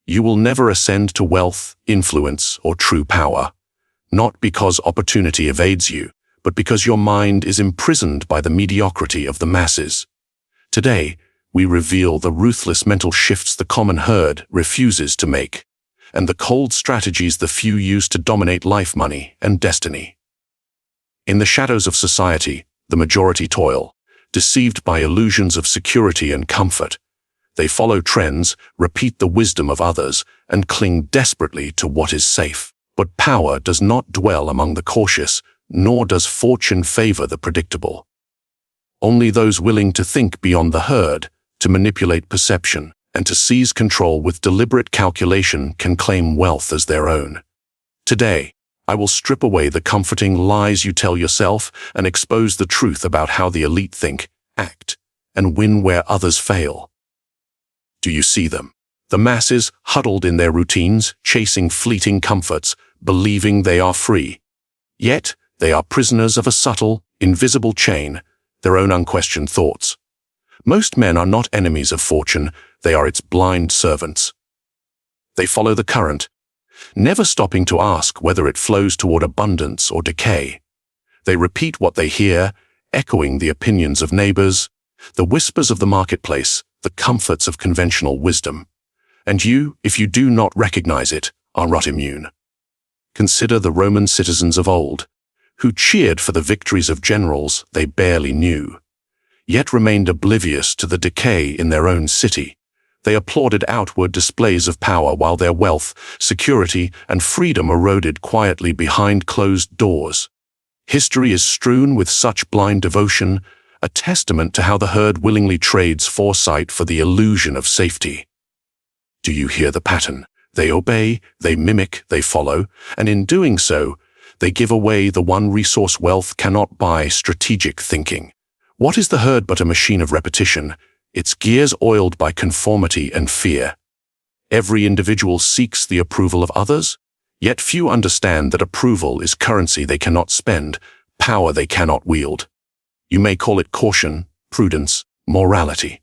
You will never ascend to wealth, influence, or true power, not because opportunity evades you, but because your mind is imprisoned by the mediocrity of the masses. Today, we reveal the ruthless mental shifts the common herd refuses to make, and the cold strategies the few use to dominate life, money, and destiny. In the shadows of society, the majority toil, deceived by illusions of security and comfort. They follow trends, repeat the wisdom of others, and cling desperately to what is safe. But power does not dwell among the cautious, nor does fortune favor the predictable. Only those willing to think beyond the herd, to manipulate perception, and to seize control with deliberate calculation can claim wealth as their own. Today, I will strip away the comforting lies you tell yourself and expose the truth about how the elite think, act, and win where others fail. Do you see them? The masses, huddled in their routines, chasing fleeting comforts, believing they are free. Yet, they are prisoners of a subtle, invisible chain, their own unquestioned thoughts. Most men are not enemies of fortune, they are its blind servants. They follow the current, never stopping to ask whether it flows toward abundance or decay. They repeat what they hear, echoing the opinions of neighbors, the whispers of the marketplace, the comforts of conventional wisdom. And you, if you do not recognize it, are not immune. Consider the Roman citizens of old, who cheered for the victories of generals they barely knew, yet remained oblivious to the decay in their own city. They applauded outward displays of power while their wealth, security, and freedom eroded quietly behind closed doors. History is strewn with such blind devotion, a testament to how the herd willingly trades foresight for the illusion of safety. Do you hear the pattern? They obey, they mimic, they follow, and in doing so, they give away the one resource wealth cannot buy: strategic thinking. What is the herd but a machine of repetition, its gears oiled by conformity and fear? Every individual seeks the approval of others, yet few understand that approval is currency they cannot spend, power they cannot wield. You may call it caution, prudence, morality,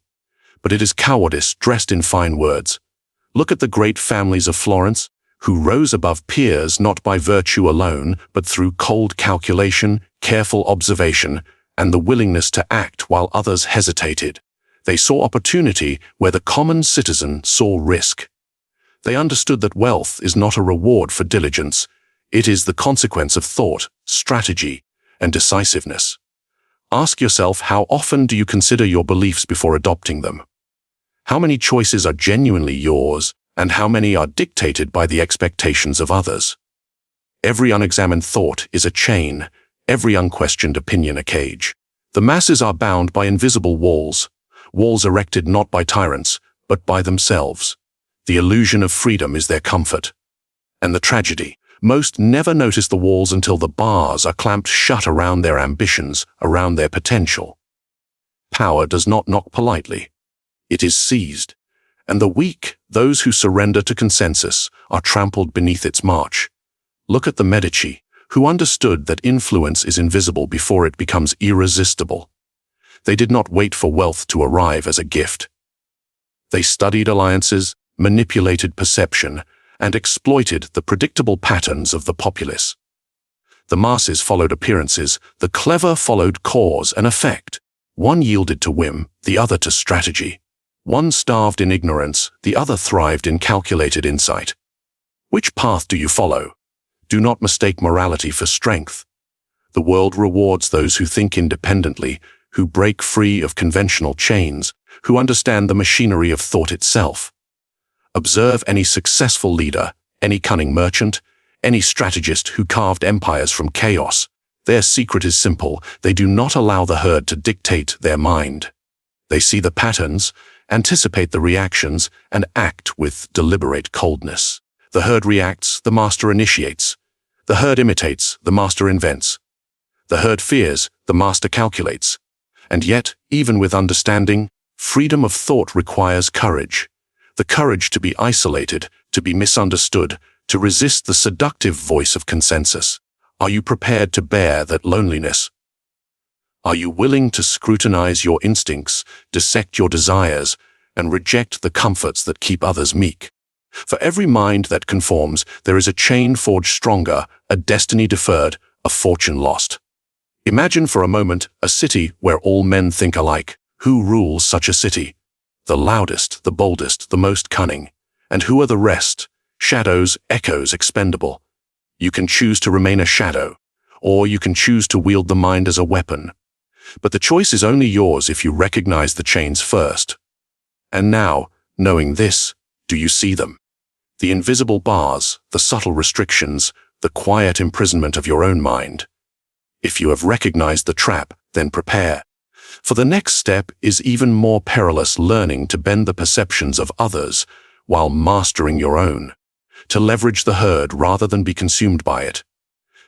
but it is cowardice dressed in fine words. Look at the great families of Florence, who rose above peers not by virtue alone, but through cold calculation, careful observation, and the willingness to act while others hesitated. They saw opportunity where the common citizen saw risk. They understood that wealth is not a reward for diligence, it is the consequence of thought, strategy, and decisiveness. Ask yourself, how often do you consider your beliefs before adopting them? How many choices are genuinely yours, and how many are dictated by the expectations of others? Every unexamined thought is a chain, every unquestioned opinion a cage. The masses are bound by invisible walls, walls erected not by tyrants, but by themselves. The illusion of freedom is their comfort. And the tragedy, most never notice the walls until the bars are clamped shut around their ambitions, around their potential. Power does not knock politely. It is seized, and the weak, those who surrender to consensus, are trampled beneath its march. Look at the Medici, who understood that influence is invisible before it becomes irresistible. They did not wait for wealth to arrive as a gift. They studied alliances, manipulated perception, and exploited the predictable patterns of the populace. The masses followed appearances, the clever followed cause and effect. One yielded to whim, the other to strategy. One starved in ignorance, the other thrived in calculated insight. Which path do you follow? Do not mistake morality for strength. The world rewards those who think independently, who break free of conventional chains, who understand the machinery of thought itself. Observe any successful leader, any cunning merchant, any strategist who carved empires from chaos. Their secret is simple: they do not allow the herd to dictate their mind. They see the patterns, anticipate the reactions, and act with deliberate coldness. The herd reacts, the master initiates. The herd imitates, the master invents. The herd fears, the master calculates. And yet, even with understanding, freedom of thought requires courage. The courage to be isolated, to be misunderstood, to resist the seductive voice of consensus. Are you prepared to bear that loneliness? Are you willing to scrutinize your instincts, dissect your desires, and reject the comforts that keep others meek? For every mind that conforms, there is a chain forged stronger, a destiny deferred, a fortune lost. Imagine for a moment a city where all men think alike. Who rules such a city? The loudest, the boldest, the most cunning. And who are the rest? Shadows, echoes, expendable. You can choose to remain a shadow, or you can choose to wield the mind as a weapon. But the choice is only yours if you recognize the chains first. And now, knowing this, do you see them? The invisible bars, the subtle restrictions, the quiet imprisonment of your own mind. If you have recognized the trap, then prepare. For the next step is even more perilous, learning to bend the perceptions of others while mastering your own, to leverage the herd rather than be consumed by it.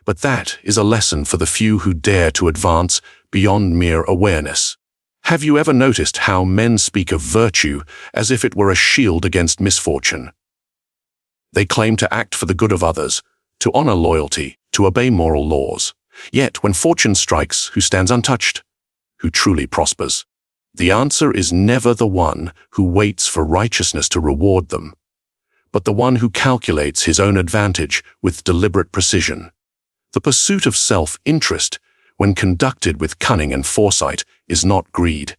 But that is a lesson for the few who dare to advance beyond mere awareness. Have you ever noticed how men speak of virtue as if it were a shield against misfortune? They claim to act for the good of others, to honor loyalty, to obey moral laws. Yet when fortune strikes, who stands untouched? Who truly prospers? The answer is never the one who waits for righteousness to reward them, but the one who calculates his own advantage with deliberate precision. The pursuit of self-interest, when conducted with cunning and foresight, is not greed.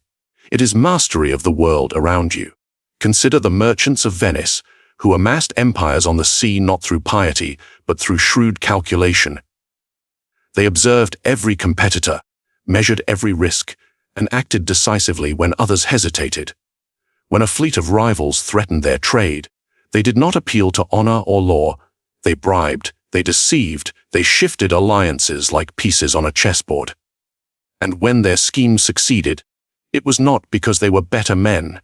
It is mastery of the world around you. Consider the merchants of Venice, who amassed empires on the sea not through piety, but through shrewd calculation. They observed every competitor, measured every risk, and acted decisively when others hesitated. When a fleet of rivals threatened their trade, they did not appeal to honor or law. They bribed, they deceived, they shifted alliances like pieces on a chessboard. And when their schemes succeeded, it was not because they were better men,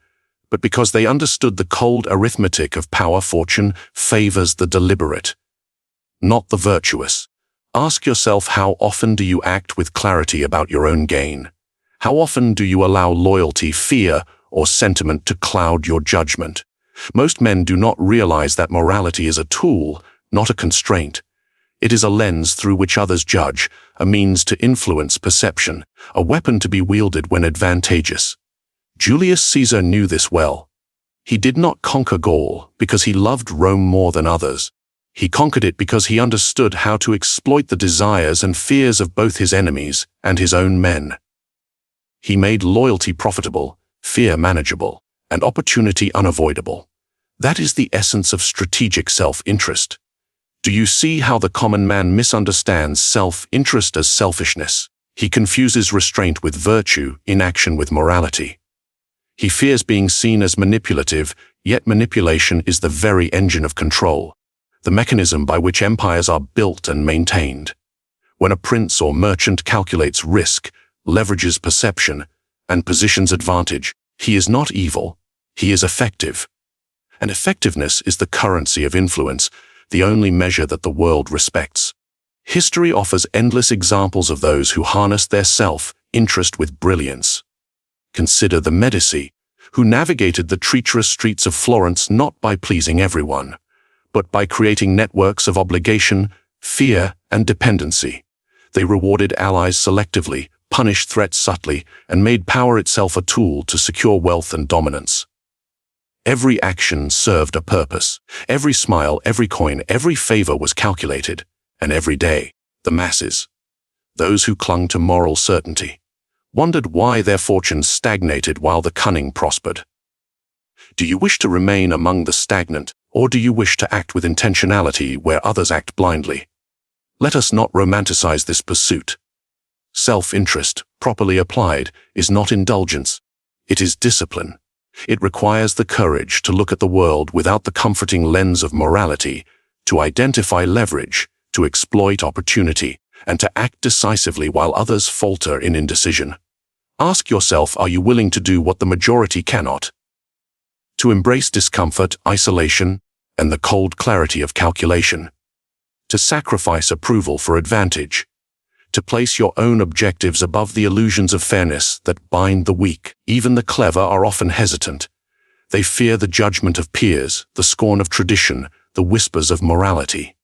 but because they understood the cold arithmetic of power. Fortune favors the deliberate, not the virtuous. Ask yourself, how often do you act with clarity about your own gain? How often do you allow loyalty, fear, or sentiment to cloud your judgment? Most men do not realize that morality is a tool, not a constraint. It is a lens through which others judge, a means to influence perception, a weapon to be wielded when advantageous. Julius Caesar knew this well. He did not conquer Gaul because he loved Rome more than others. He conquered it because he understood how to exploit the desires and fears of both his enemies and his own men. He made loyalty profitable, fear manageable, and opportunity unavoidable. That is the essence of strategic self-interest. Do you see how the common man misunderstands self-interest as selfishness? He confuses restraint with virtue, inaction with morality. He fears being seen as manipulative, yet manipulation is the very engine of control, the mechanism by which empires are built and maintained. When a prince or merchant calculates risk, leverages perception, and positions advantage, he is not evil, he is effective. And effectiveness is the currency of influence, the only measure that the world respects. History offers endless examples of those who harnessed their self-interest with brilliance. Consider the Medici, who navigated the treacherous streets of Florence not by pleasing everyone, but by creating networks of obligation, fear, and dependency. They rewarded allies selectively, punished threats subtly, and made power itself a tool to secure wealth and dominance. Every action served a purpose. Every smile, every coin, every favor was calculated. And every day, the masses, those who clung to moral certainty, wondered why their fortunes stagnated while the cunning prospered. Do you wish to remain among the stagnant, or do you wish to act with intentionality where others act blindly? Let us not romanticize this pursuit. Self-interest, properly applied, is not indulgence. It is discipline. It requires the courage to look at the world without the comforting lens of morality, to identify leverage, to exploit opportunity, and to act decisively while others falter in indecision. Ask yourself, are you willing to do what the majority cannot? To embrace discomfort, isolation, and the cold clarity of calculation. To sacrifice approval for advantage. To place your own objectives above the illusions of fairness that bind the weak. Even the clever are often hesitant. They fear the judgment of peers, the scorn of tradition, the whispers of morality.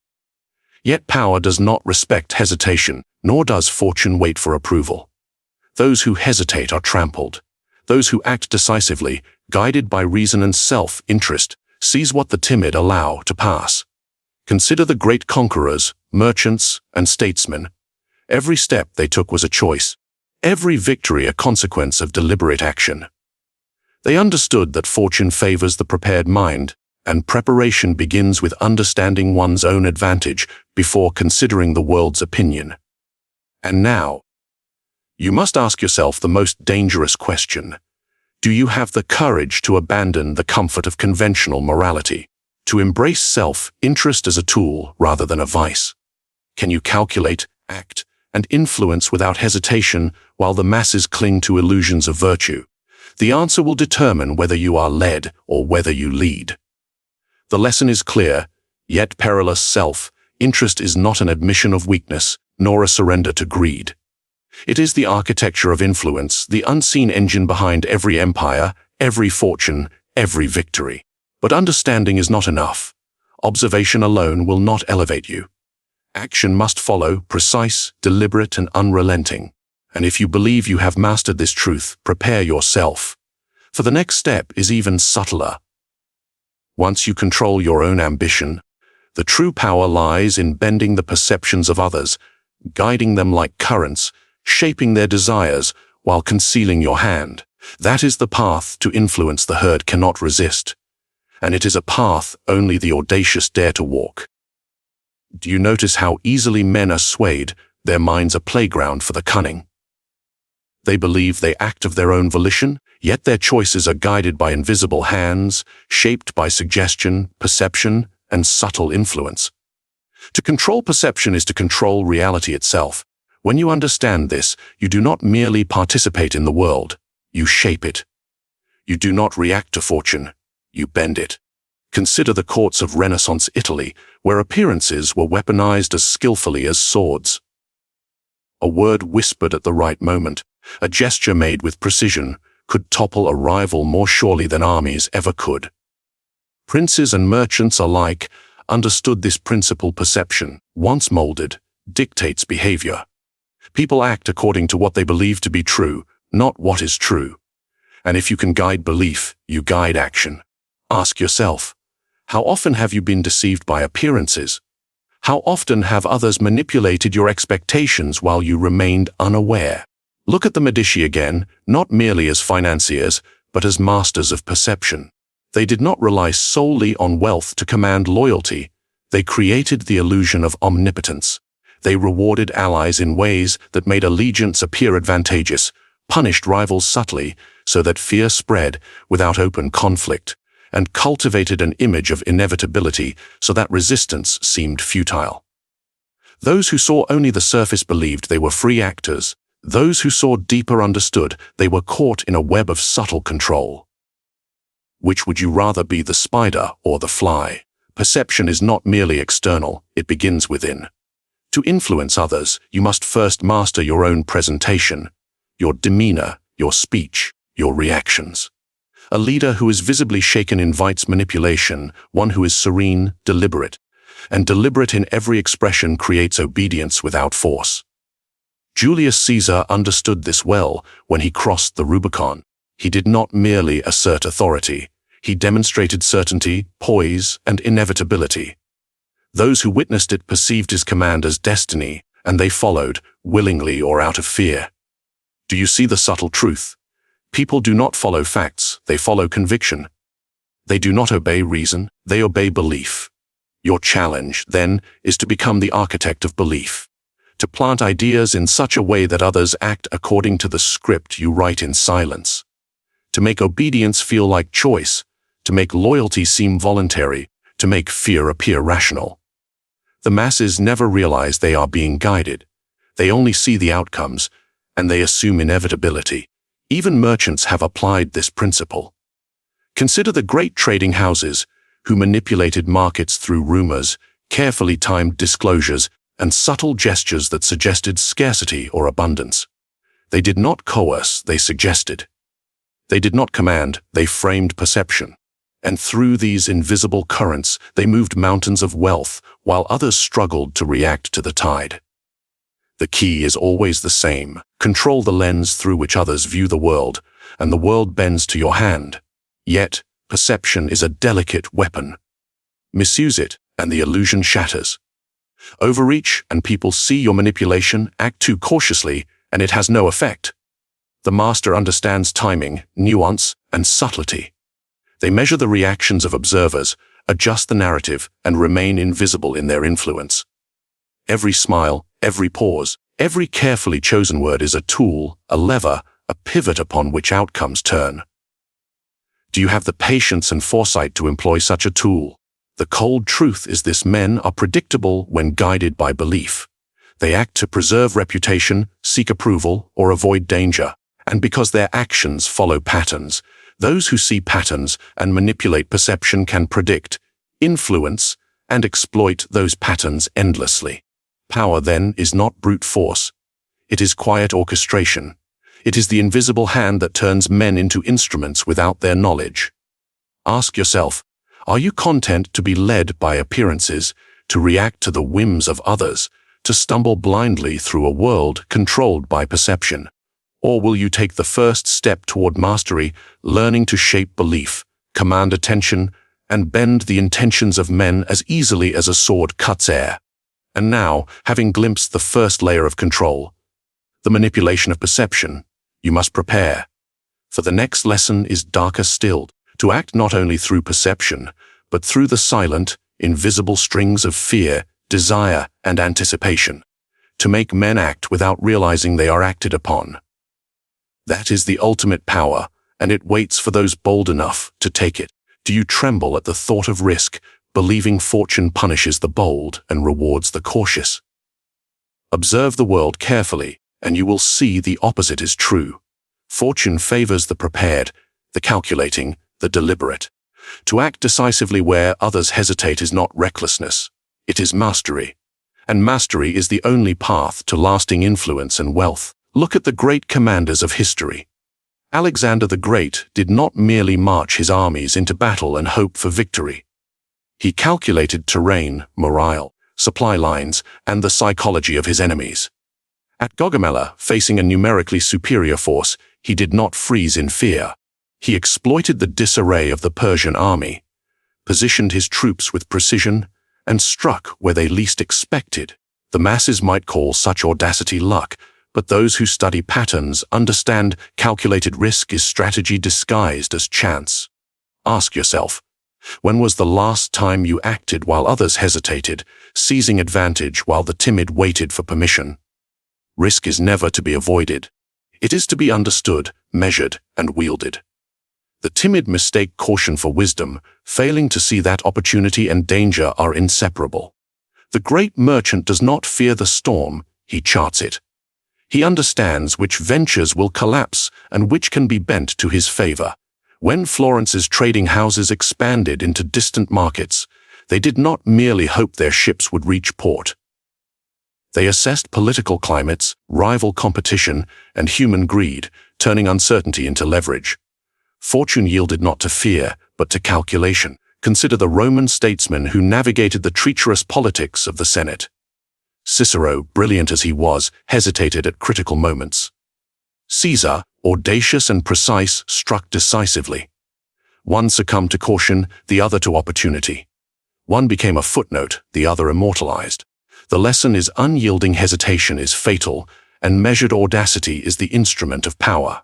Yet power does not respect hesitation, nor does fortune wait for approval. Those who hesitate are trampled. Those who act decisively, guided by reason and self-interest, Seize what the timid allow to pass. Consider the great conquerors, merchants, and statesmen. Every step they took was a choice, every victory a consequence of deliberate action. They understood that fortune favors the prepared mind, and preparation begins with understanding one's own advantage before considering the world's opinion. And now, you must ask yourself the most dangerous question. Do you have the courage to abandon the comfort of conventional morality, to embrace self-interest as a tool rather than a vice? Can you calculate, act, and influence without hesitation while the masses cling to illusions of virtue? The answer will determine whether you are led or whether you lead. The lesson is clear, yet perilous. Self-interest is not an admission of weakness, nor a surrender to greed. It is the architecture of influence, the unseen engine behind every empire, every fortune, every victory. But understanding is not enough. Observation alone will not elevate you. Action must follow, precise, deliberate, and unrelenting. And if you believe you have mastered this truth, prepare yourself. For the next step is even subtler. Once you control your own ambition, the true power lies in bending the perceptions of others, guiding them like currents, shaping their desires while concealing your hand. That is the path to influence the herd cannot resist. And it is a path only the audacious dare to walk. Do you notice how easily men are swayed? Their minds a playground for the cunning. They believe they act of their own volition, yet their choices are guided by invisible hands, shaped by suggestion, perception, and subtle influence. To control perception is to control reality itself. When you understand this, you do not merely participate in the world, you shape it. You do not react to fortune, you bend it. Consider the courts of Renaissance Italy, where appearances were weaponized as skillfully as swords. A word whispered at the right moment, a gesture made with precision, could topple a rival more surely than armies ever could. Princes and merchants alike understood this principle. Perception, once molded, dictates behavior. People act according to what they believe to be true, not what is true. And if you can guide belief, you guide action. Ask yourself, how often have you been deceived by appearances? How often have others manipulated your expectations while you remained unaware? Look at the Medici again, not merely as financiers, but as masters of perception. They did not rely solely on wealth to command loyalty. They created the illusion of omnipotence. They rewarded allies in ways that made allegiance appear advantageous, punished rivals subtly so that fear spread without open conflict, and cultivated an image of inevitability so that resistance seemed futile. Those who saw only the surface believed they were free actors. Those who saw deeper understood they were caught in a web of subtle control. Which would you rather be, the spider or the fly? Perception is not merely external, it begins within. To influence others, you must first master your own presentation, your demeanor, your speech, your reactions. A leader who is visibly shaken invites manipulation. One who is serene, deliberate, and deliberate in every expression creates obedience without force. Julius Caesar understood this well when he crossed the Rubicon. He did not merely assert authority. He demonstrated certainty, poise, and inevitability. Those who witnessed it perceived his command as destiny, and they followed, willingly or out of fear. Do you see the subtle truth? People do not follow facts, they follow conviction. They do not obey reason, they obey belief. Your challenge, then, is to become the architect of belief. To plant ideas in such a way that others act according to the script you write in silence. To make obedience feel like choice, to make loyalty seem voluntary, to make fear appear rational. The masses never realize they are being guided. They only see the outcomes, and they assume inevitability. Even merchants have applied this principle. Consider the great trading houses, who manipulated markets through rumors, carefully timed disclosures, and subtle gestures that suggested scarcity or abundance. They did not coerce, they suggested. They did not command, they framed perception. And through these invisible currents, they moved mountains of wealth, while others struggled to react to the tide. The key is always the same. Control the lens through which others view the world, and the world bends to your hand. Yet, Perception is a delicate weapon. Misuse it, and the illusion shatters. Overreach, and people see your manipulation, act too cautiously, and it has no effect. The master understands timing, nuance, and subtlety. They measure the reactions of observers, adjust the narrative, and remain invisible in their influence. Every smile, every pause, every carefully chosen word is a tool, a lever, a pivot upon which outcomes turn. Do you have the patience and foresight to employ such a tool? The cold truth is this: men are predictable when guided by belief. They act to preserve reputation, seek approval, or avoid danger. And because their actions follow patterns, those who see patterns and manipulate perception can predict, influence, and exploit those patterns endlessly. Power, then, is not brute force. It is quiet orchestration. It is the invisible hand that turns men into instruments without their knowledge. Ask yourself, are you content to be led by appearances, to react to the whims of others, to stumble blindly through a world controlled by perception? Or will you take the first step toward mastery, learning to shape belief, command attention, and bend the intentions of men as easily as a sword cuts air? And now, having glimpsed the first layer of control, the manipulation of perception, you must prepare. For the next lesson is darker still, to act not only through perception, but through the silent, invisible strings of fear, desire, and anticipation, to make men act without realizing they are acted upon. That is the ultimate power, and it waits for those bold enough to take it. Do you tremble at the thought of risk, believing fortune punishes the bold and rewards the cautious? Observe the world carefully, and you will see the opposite is true. Fortune favors the prepared, the calculating, the deliberate. To act decisively where others hesitate is not recklessness, it is mastery. And mastery is the only path to lasting influence and wealth. Look at the great commanders of history. Alexander the Great did not merely march his armies into battle and hope for victory. He calculated terrain, morale, supply lines, and the psychology of his enemies. At Gaugamela, facing a numerically superior force, he did not freeze in fear. He exploited the disarray of the Persian army, positioned his troops with precision, and struck where they least expected. The masses might call such audacity luck, but those who study patterns understand calculated risk is strategy disguised as chance. Ask yourself, when was the last time you acted while others hesitated, seizing advantage while the timid waited for permission? Risk is never to be avoided. It is to be understood, measured, and wielded. The timid mistake caution for wisdom, failing to see that opportunity and danger are inseparable. The great merchant does not fear the storm, he charts it. He understands which ventures will collapse and which can be bent to his favor. When Florence's trading houses expanded into distant markets, they did not merely hope their ships would reach port. They assessed political climates, rival competition, and human greed, turning uncertainty into leverage. Fortune yielded not to fear, but to calculation. Consider the Roman statesmen who navigated the treacherous politics of the Senate. Cicero, brilliant as he was, hesitated at critical moments. Caesar, audacious and precise, struck decisively. One succumbed to caution, the other to opportunity. One became a footnote, the other immortalized. The lesson is unyielding hesitation is fatal, and measured audacity is the instrument of power.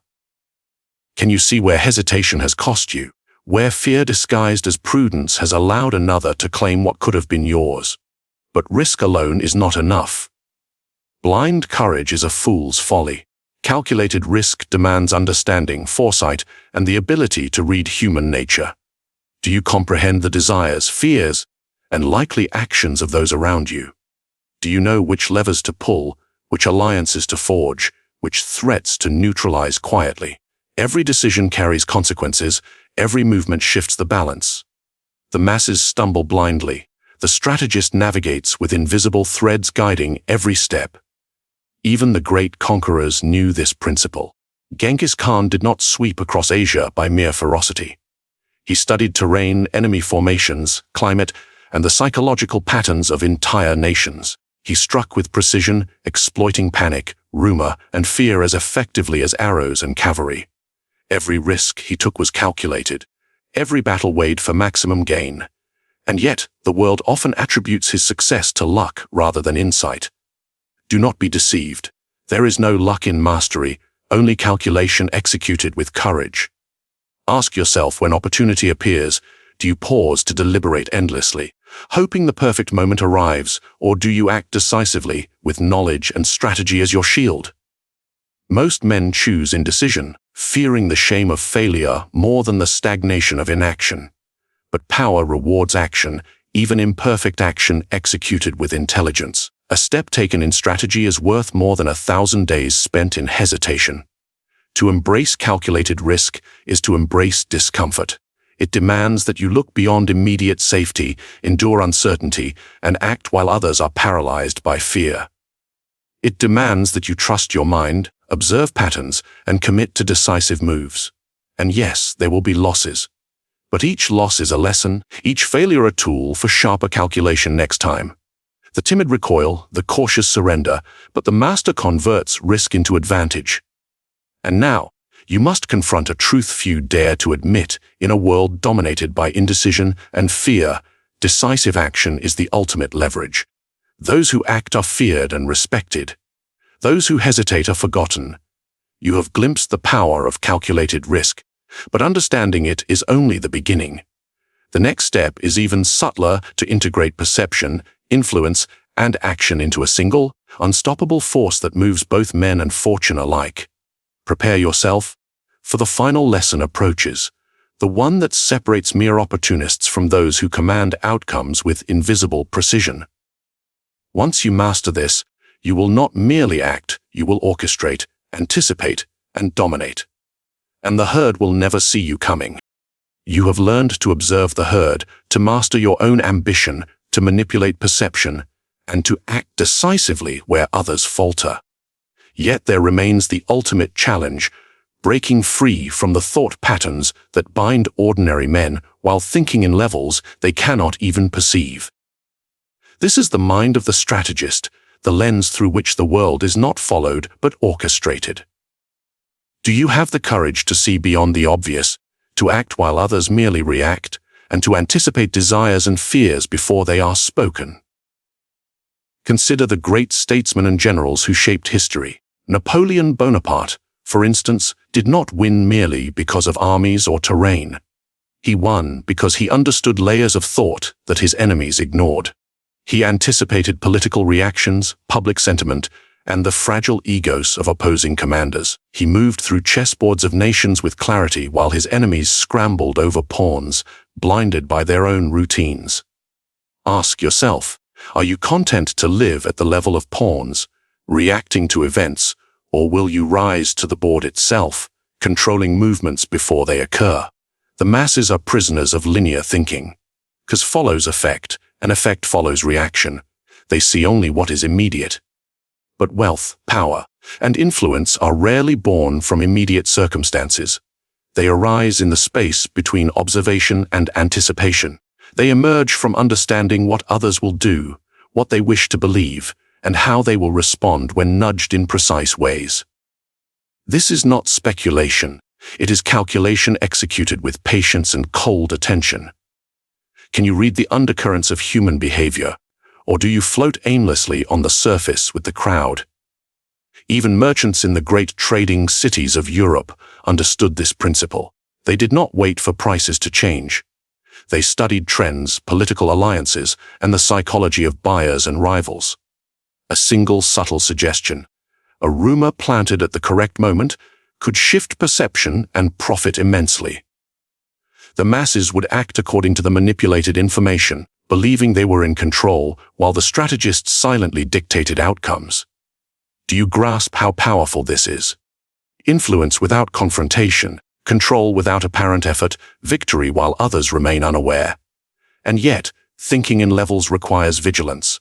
Can you see where hesitation has cost you, where fear disguised as prudence has allowed another to claim what could have been yours? But risk alone is not enough. Blind courage is a fool's folly. Calculated risk demands understanding, foresight, and the ability to read human nature. Do you comprehend the desires, fears, and likely actions of those around you? Do you know which levers to pull, which alliances to forge, which threats to neutralize quietly? Every decision carries consequences, every movement shifts the balance. The masses stumble blindly. The strategist navigates with invisible threads guiding every step. Even the great conquerors knew this principle. Genghis Khan did not sweep across Asia by mere ferocity. He studied terrain, enemy formations, climate, and the psychological patterns of entire nations. He struck with precision, exploiting panic, rumor, and fear as effectively as arrows and cavalry. Every risk he took was calculated. Every battle weighed for maximum gain. And yet, the world often attributes his success to luck rather than insight. Do not be deceived. There is no luck in mastery, only calculation executed with courage. Ask yourself, when opportunity appears, do you pause to deliberate endlessly, hoping the perfect moment arrives, or do you act decisively, with knowledge and strategy as your shield? Most men choose indecision, fearing the shame of failure more than the stagnation of inaction. But power rewards action, even imperfect action executed with intelligence. A step taken in strategy is worth more than 1,000 days spent in hesitation. To embrace calculated risk is to embrace discomfort. It demands that you look beyond immediate safety, endure uncertainty, and act while others are paralyzed by fear. It demands that you trust your mind, observe patterns, and commit to decisive moves. And yes, there will be losses. But each loss is a lesson, each failure a tool for sharper calculation next time. The timid recoil, the cautious surrender, but the master converts risk into advantage. And now, you must confront a truth few dare to admit. In a world dominated by indecision and fear, decisive action is the ultimate leverage. Those who act are feared and respected. Those who hesitate are forgotten. You have glimpsed the power of calculated risk, but understanding it is only the beginning. The next step is even subtler: to integrate perception, influence, and action into a single, unstoppable force that moves both men and fortune alike. Prepare yourself, for the final lesson approaches, the one that separates mere opportunists from those who command outcomes with invisible precision. Once you master this, you will not merely act, you will orchestrate, anticipate, and dominate. And the herd will never see you coming. You have learned to observe the herd, to master your own ambition, to manipulate perception, and to act decisively where others falter. Yet there remains the ultimate challenge: breaking free from the thought patterns that bind ordinary men while thinking in levels they cannot even perceive. This is the mind of the strategist, the lens through which the world is not followed but orchestrated. Do you have the courage to see beyond the obvious, to act while others merely react, and to anticipate desires and fears before they are spoken? Consider the great statesmen and generals who shaped history. Napoleon Bonaparte, for instance, did not win merely because of armies or terrain. He won because he understood layers of thought that his enemies ignored. He anticipated political reactions, public sentiment, and the fragile egos of opposing commanders. He moved through chessboards of nations with clarity while his enemies scrambled over pawns, blinded by their own routines. Ask yourself, are you content to live at the level of pawns, reacting to events, or will you rise to the board itself, controlling movements before they occur? The masses are prisoners of linear thinking. Cause follows effect, and effect follows reaction. They see only what is immediate. But wealth, power, and influence are rarely born from immediate circumstances. They arise in the space between observation and anticipation. They emerge from understanding what others will do, what they wish to believe, and how they will respond when nudged in precise ways. This is not speculation. It is calculation executed with patience and cold attention. Can you read the undercurrents of human behavior, or do you float aimlessly on the surface with the crowd? Even merchants in the great trading cities of Europe understood this principle. They did not wait for prices to change. They studied trends, political alliances, and the psychology of buyers and rivals. A single subtle suggestion, a rumor planted at the correct moment, could shift perception and profit immensely. The masses would act according to the manipulated information, believing they were in control, while the strategists silently dictated outcomes. Do you grasp how powerful this is? Influence without confrontation, control without apparent effort, victory while others remain unaware. And yet, thinking in levels requires vigilance.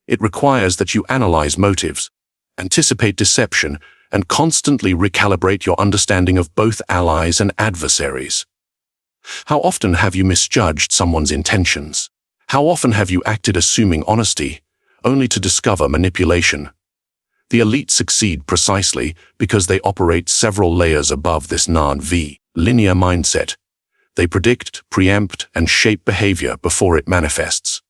It requires that you analyze motives, anticipate deception, and constantly recalibrate your understanding of both allies and adversaries. How often have you misjudged someone's intentions? How often have you acted assuming honesty, only to discover manipulation? The elite succeed precisely because they operate several layers above this non-linear mindset. They predict, preempt, and shape behavior before it manifests.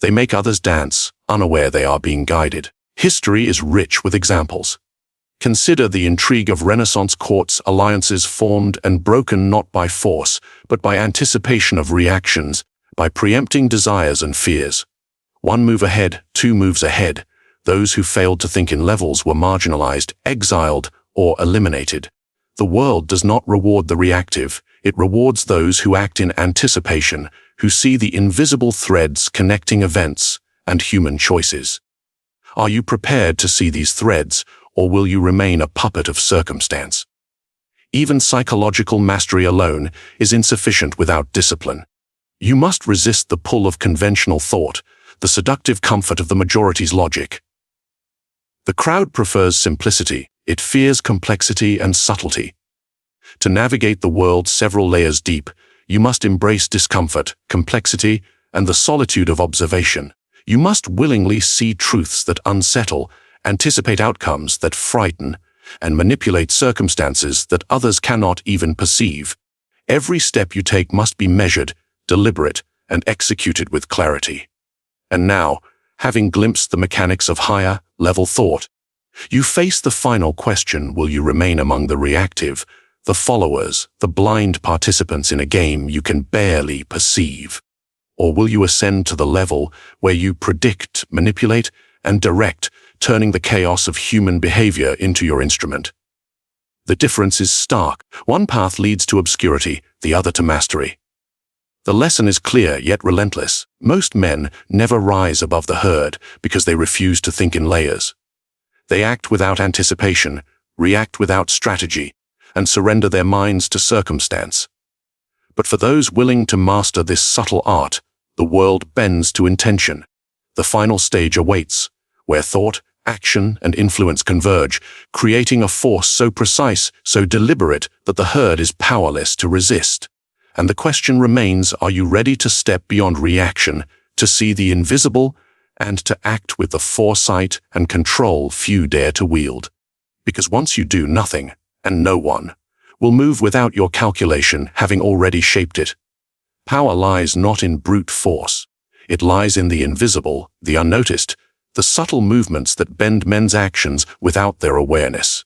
They make others dance, unaware they are being guided. History is rich with examples. Consider the intrigue of Renaissance courts, alliances formed and broken not by force, but by anticipation of reactions, by preempting desires and fears. One move ahead, two moves ahead. Those who failed to think in levels were marginalized, exiled, or eliminated. The world does not reward the reactive. It rewards those who act in anticipation, who see the invisible threads connecting events and human choices. Are you prepared to see these threads, or will you remain a puppet of circumstance? Even psychological mastery alone is insufficient without discipline. You must resist the pull of conventional thought, the seductive comfort of the majority's logic. The crowd prefers simplicity. It fears complexity and subtlety. To navigate the world several layers deep, you must embrace discomfort, complexity, and the solitude of observation. You must willingly see truths that unsettle, anticipate outcomes that frighten, and manipulate circumstances that others cannot even perceive. Every step you take must be measured, deliberate, and executed with clarity. And now, having glimpsed the mechanics of higher-level thought, you face the final question: will you remain among the reactive, the followers, the blind participants in a game you can barely perceive? Or will you ascend to the level where you predict, manipulate, and direct, turning the chaos of human behavior into your instrument? The difference is stark. One path leads to obscurity, the other to mastery. The lesson is clear yet relentless. Most men never rise above the herd because they refuse to think in layers. They act without anticipation, react without strategy, and surrender their minds to circumstance. But for those willing to master this subtle art, the world bends to intention. The final stage awaits, where thought, action, and influence converge, creating a force so precise, so deliberate, that the herd is powerless to resist. And the question remains: are you ready to step beyond reaction, to see the invisible, and to act with the foresight and control few dare to wield? Because once you do, nothing, and no one, will move without your calculation having already shaped it. Power lies not in brute force. It lies in the invisible, the unnoticed, the subtle movements that bend men's actions without their awareness.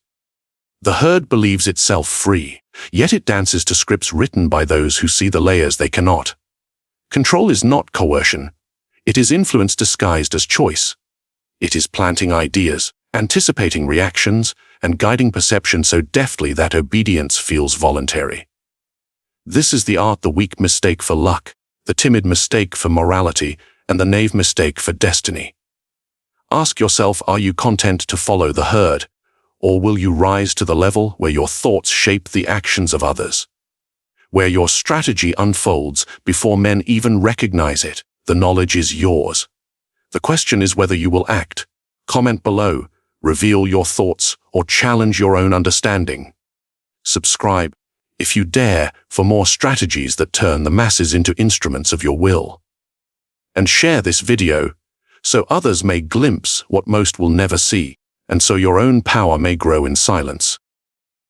The herd believes itself free, yet it dances to scripts written by those who see the layers they cannot. Control is not coercion. It is influence disguised as choice. It is planting ideas, anticipating reactions, and guiding perception so deftly that obedience feels voluntary. This is the art the weak mistake for luck, the timid mistake for morality, and the naive mistake for destiny. Ask yourself, are you content to follow the herd, or will you rise to the level where your thoughts shape the actions of others? Where your strategy unfolds before men even recognize it, the knowledge is yours. The question is whether you will act. Comment below, reveal your thoughts, or challenge your own understanding. Subscribe, if you dare, for more strategies that turn the masses into instruments of your will. And share this video, so others may glimpse what most will never see, and so your own power may grow in silence.